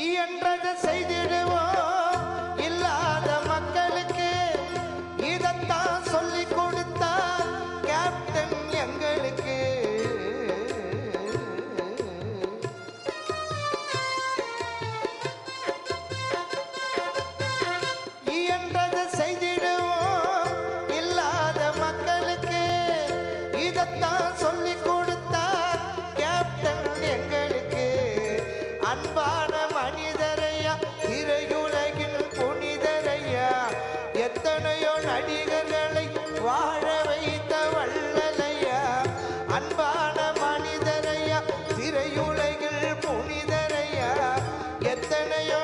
இயன்றதை செய்திடுவோம் இல்லாத மக்களுக்கு இதத்தான் சொல்லி கொடுத்தார் கேப்டன் எங்களுக்கு. இயன்றதை செய்திடுவோம் இல்லாத மக்களுக்கு இதத்தான் சொல்லி கொடுத்தார் கேப்டன் எங்களுக்கு. அன்பான மனிதரையா திரையுலகின் புனிதரையா எத்தனையோ நடிகர்களை வாழ வைத்த வள்ளலையா. அன்பான மனிதரையா திரையுலகில் புனிதரையா எத்தனையோ